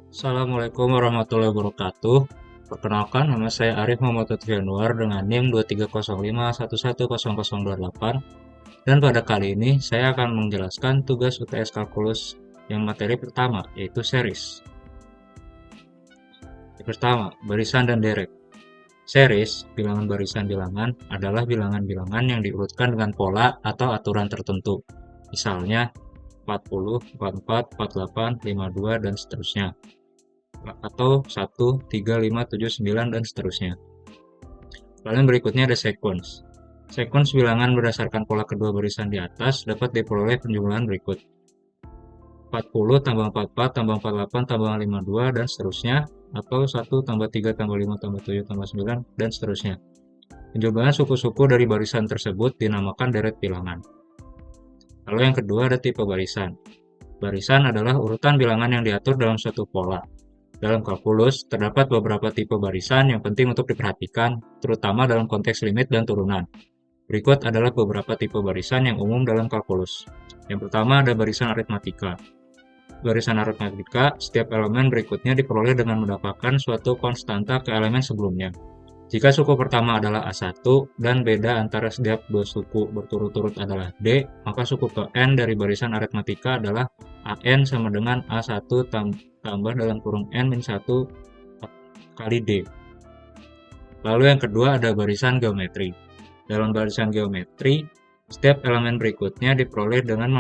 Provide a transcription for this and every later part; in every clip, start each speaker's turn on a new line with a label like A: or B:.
A: Assalamualaikum warahmatullahi wabarakatuh. Perkenalkan, nama saya Arif Muhammad Lutfi Anwar dengan NIM 230511028. Dan pada kali ini saya akan menjelaskan tugas UTS Kalkulus yang materi pertama, yaitu series. Yang pertama, barisan dan deret. Series, bilangan barisan-bilangan, adalah bilangan-bilangan yang diurutkan dengan pola atau aturan tertentu. Misalnya, 40, 44, 48, 52, dan seterusnya. Atau 1, 3, 5, 7, 9, dan seterusnya. Lalu yang berikutnya ada sequence. Sequence bilangan berdasarkan pola kedua barisan di atas dapat diperoleh penjumlahan berikut. 40 tambah 44 tambah 48 tambah 52 dan seterusnya, atau 1 tambah 3 tambah 5 tambah 7 tambah 9 dan seterusnya. Penjumlahan suku-suku dari barisan tersebut dinamakan deret bilangan. Lalu yang kedua ada tipe barisan. Barisan adalah urutan bilangan yang diatur dalam suatu pola. Dalam kalkulus, terdapat beberapa tipe barisan yang penting untuk diperhatikan, terutama dalam konteks limit dan turunan. Berikut adalah beberapa tipe barisan yang umum dalam kalkulus. Yang pertama ada barisan aritmatika. Barisan aritmatika, setiap elemen berikutnya diperoleh dengan mendapatkan suatu konstanta ke elemen sebelumnya. Jika suku pertama adalah A1 dan beda antara setiap dua suku berturut-turut adalah D, maka suku ke N dari barisan aritmatika adalah AN sama dengan A1 tambah dalam kurung N min 1 kali D. Lalu yang kedua ada barisan geometri. Dalam barisan geometri, setiap elemen berikutnya diperoleh dengan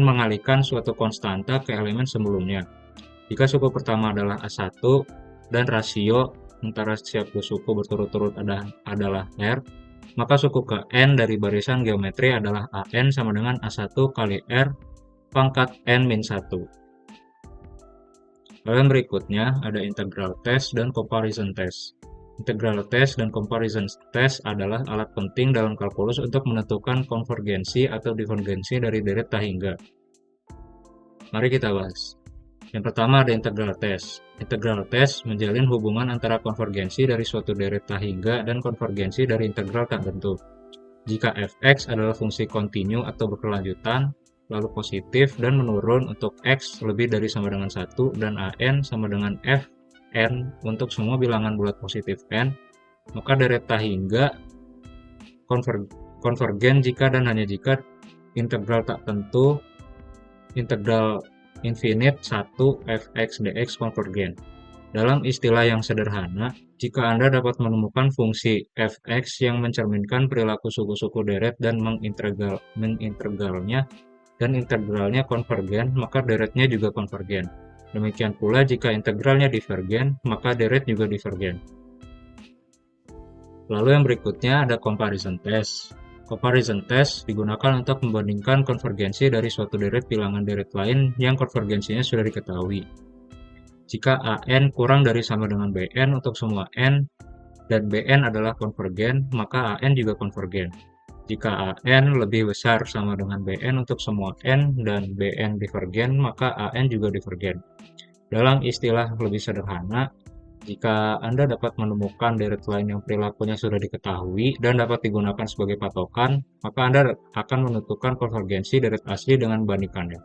A: mengalihkan suatu konstanta ke elemen sebelumnya. Jika suku pertama adalah A1 dan rasio antara setiap dua suku berturut-turut adalah R, maka suku ke N dari barisan geometri adalah AN sama dengan A1 kali R pangkat N min 1. Lalu yang berikutnya ada integral test dan comparison test. Integral test dan comparison test adalah alat penting dalam kalkulus untuk menentukan konvergensi atau divergensi dari deret hingga. Mari kita bahas. Yang pertama ada integral test. Integral test menjalin hubungan antara konvergensi dari suatu deret hingga dan konvergensi dari integral tak tentu. Jika fx adalah fungsi kontinu atau berkelanjutan, lalu positif dan menurun untuk x lebih dari sama dengan 1 dan an sama dengan fn untuk semua bilangan bulat positif n, maka deret hingga konvergen jika dan hanya jika integral tak tentu integral infinite 1 fx dx konvergen. Dalam istilah yang sederhana, jika Anda dapat menemukan fungsi fx yang mencerminkan perilaku suku-suku deret dan mengintegralnya dan integralnya konvergen, maka deretnya juga konvergen. Demikian pula jika integralnya divergen, maka deret juga divergen. Lalu yang berikutnya ada comparison test. Comparison test digunakan untuk membandingkan konvergensi dari suatu deret bilangan deret lain yang konvergensinya sudah diketahui. Jika AN kurang dari sama dengan BN untuk semua N dan BN adalah konvergen, maka AN juga konvergen. Jika AN lebih besar sama dengan BN untuk semua N dan BN divergen, maka AN juga divergen. Dalam istilah lebih sederhana, jika Anda dapat menemukan deret lain yang perilakunya sudah diketahui dan dapat digunakan sebagai patokan, maka Anda akan menentukan konvergensi deret asli dengan membandingkannya.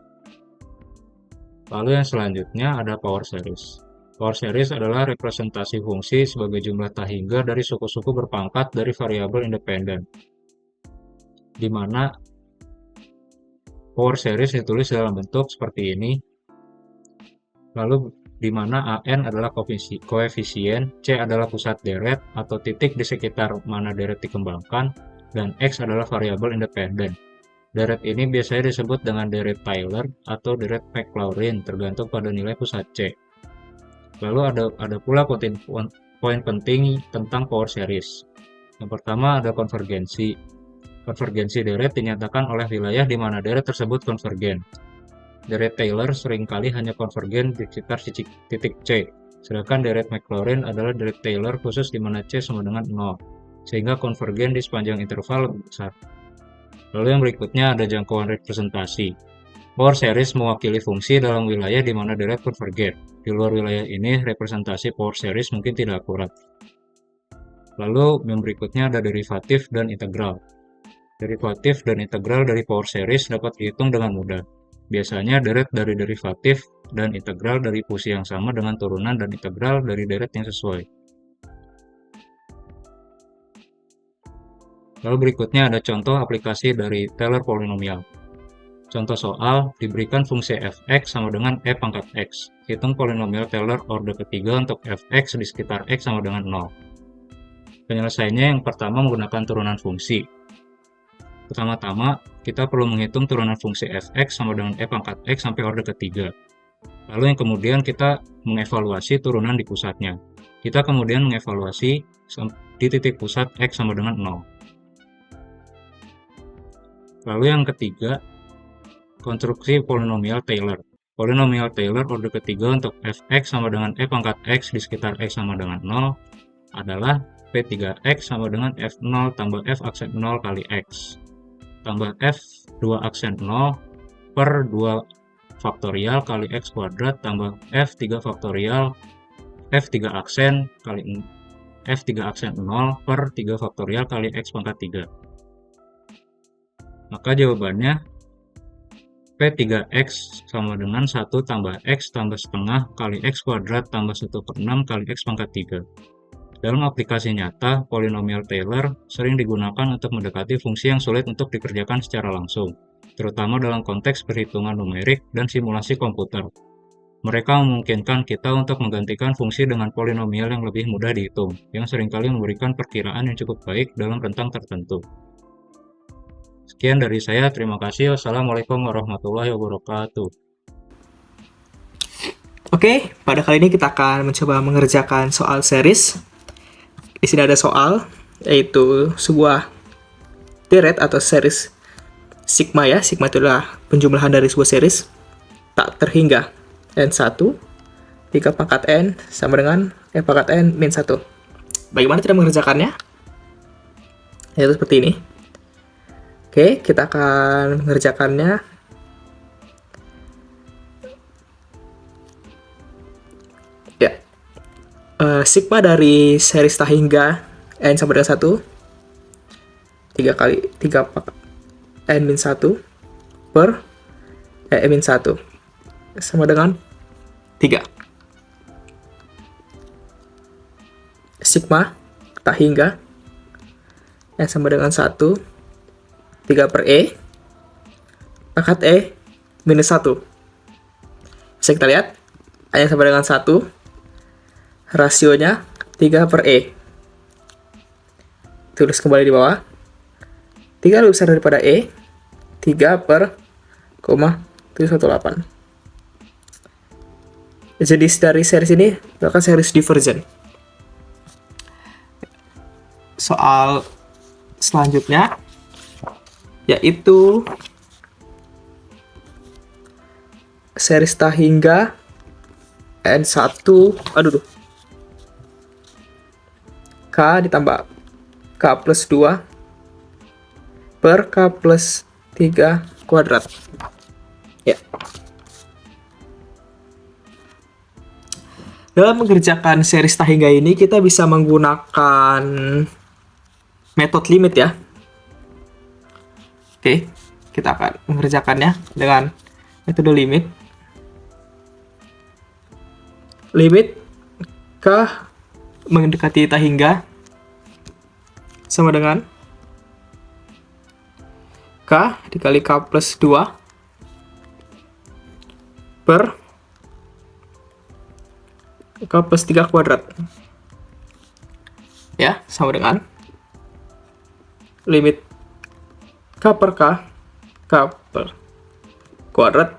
A: Lalu yang selanjutnya ada power series. Power series adalah representasi fungsi sebagai jumlah hingga dari suku-suku berpangkat dari variabel independen, di mana power series ditulis dalam bentuk seperti ini. Lalu di mana AN adalah koefisien, C adalah pusat deret atau titik di sekitar mana deret dikembangkan, dan X adalah variabel independen. Deret ini biasanya disebut dengan deret Taylor atau deret Maclaurin tergantung pada nilai pusat C. Lalu ada pula poin penting tentang power series. Yang pertama ada konvergensi. Konvergensi deret dinyatakan oleh wilayah di mana deret tersebut konvergen. Deret Taylor seringkali hanya konvergen di sekitar titik C, sedangkan deret Maclaurin adalah deret Taylor khusus di mana C sama dengan 0, sehingga konvergen di sepanjang interval lebih besar. Lalu yang berikutnya ada jangkauan representasi. Power series mewakili fungsi dalam wilayah di mana deret konvergen. Di luar wilayah ini, representasi power series mungkin tidak akurat. Lalu yang berikutnya ada derivatif dan integral. Derivatif dan integral dari power series dapat dihitung dengan mudah. Biasanya deret dari derivatif dan integral dari fungsi yang sama dengan turunan dan integral dari deret yang sesuai. Lalu berikutnya ada contoh aplikasi dari Taylor Polynomial. Contoh soal, diberikan fungsi f(x) sama dengan e pangkat x. Hitung polinomial Taylor orde ketiga untuk f(x) di sekitar x sama dengan 0. Penyelesaiannya yang pertama menggunakan turunan fungsi. Pertama-tama, kita perlu menghitung turunan fungsi f(x) sama dengan e pangkat x sampai orde ketiga. Lalu yang kemudian kita mengevaluasi turunan di pusatnya. Kita kemudian mengevaluasi di titik pusat x sama dengan 0. Lalu yang ketiga, konstruksi polinomial Taylor. Polinomial Taylor orde ketiga untuk f(x) sama dengan e pangkat x di sekitar x sama dengan 0 adalah P3x sama dengan f0 tambah f aksen 0 kali x tambah f2 aksen 0 per 2 faktorial kali x kuadrat tambah f3 faktorial f3 aksen kali f3 aksen 0 per 3 faktorial kali x pangkat 3. Maka jawabannya P3x sama dengan 1 tambah x tambah setengah kali x kuadrat tambah 1/6 kali x pangkat 3. Dalam aplikasi nyata, polinomial Taylor sering digunakan untuk mendekati fungsi yang sulit untuk dikerjakan secara langsung, terutama dalam konteks perhitungan numerik dan simulasi komputer. Mereka memungkinkan kita untuk menggantikan fungsi dengan polinomial yang lebih mudah dihitung, yang seringkali memberikan perkiraan yang cukup baik dalam rentang tertentu. Sekian dari saya, terima kasih. Wassalamualaikum warahmatullahi wabarakatuh.
B: Oke, pada kali ini kita akan mencoba mengerjakan soal series. Di sini ada soal, yaitu sebuah deret atau series sigma ya. Sigma itu adalah penjumlahan dari sebuah series tak terhingga n1 3 pangkat n sama dengan e pangkat n min 1. Bagaimana cara mengerjakannya? Yaitu seperti ini. Oke, kita akan mengerjakannya. Ya, sigma dari series tak hingga n sama dengan 1 3 kali 3 pangkat n min 1 per e min 1 sama dengan 3. Sigma tak hingga n sama dengan 1 3 per e pangkat e minus 1. Bisa kita lihat n sama dengan 1, rasionya 3 per e. Tulis kembali di bawah. 3 lebih besar daripada e, 3 per 718. Jadi dari series ini merupakan series divergent. Soal selanjutnya yaitu series tak hingga n1 k ditambah k plus 2 per k plus 3 kuadrat. Ya. Dalam mengerjakan series tak hingga ini kita bisa menggunakan metode limit ya. Oke, kita akan mengerjakannya dengan metode limit. Limit k mendekati tak hingga sama dengan k dikali k plus 2 per k plus 3 kuadrat. Ya, sama dengan limit k per k per kuadrat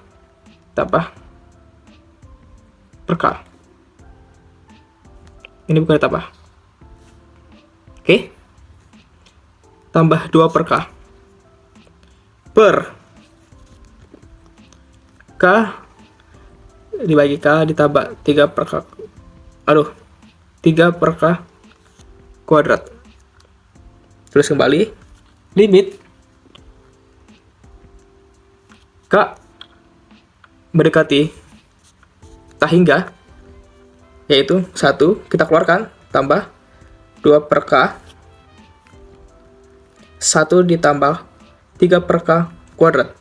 B: tambah per k. Ini bukan ditambah. Oke. Tambah 2 per k. Per k dibagi k ditambah 3 per k. 3 per k kuadrat. Terus kembali. Limit k mendekati tak hingga, yaitu 1 kita keluarkan tambah 2 per k 1 ditambah 3 per k kuadrat.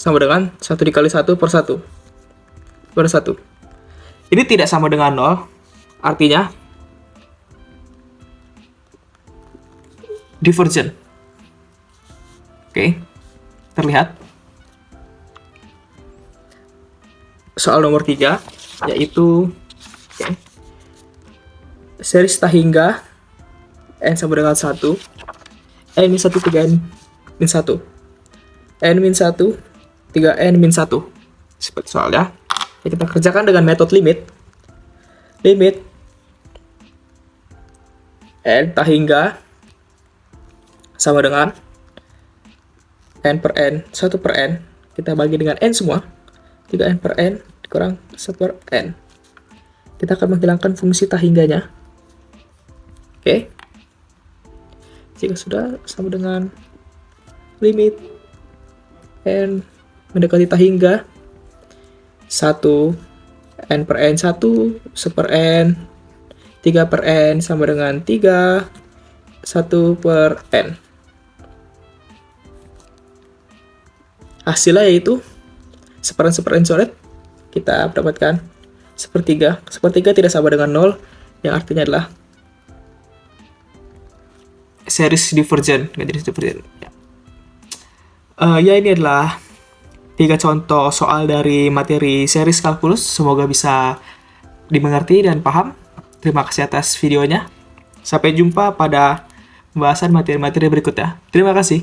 B: sama dengan 1 dikali 1 per 1 per 1. Ini tidak sama dengan 0, artinya divergent. Oke, terlihat. Soal nomor 3, yaitu series Tahingga n sama dengan 1, n min 1, 3n min 1, n min 1, 3n min 1. Seperti soalnya, kita kerjakan dengan metode limit. Limit n Tahingga sama dengan n per n, 1 per n, kita bagi dengan n semua, 3n per n dikurang 1 per n. Kita akan menghilangkan fungsi Tahingganya. Oke. Jika sudah, sama dengan limit n mendekati Tahingga 1 n per n 1 per n 3 per n sama dengan 3 1 per n. Hasilnya yaitu seperan coret, kita dapatkan sepertiga. Sepertiga tidak sama dengan 0, yang artinya adalah series divergent. Ya, ini adalah 3 contoh soal dari materi series kalkulus. Semoga bisa dimengerti dan paham. Terima kasih atas videonya. Sampai jumpa pada pembahasan materi-materi berikutnya. Terima kasih.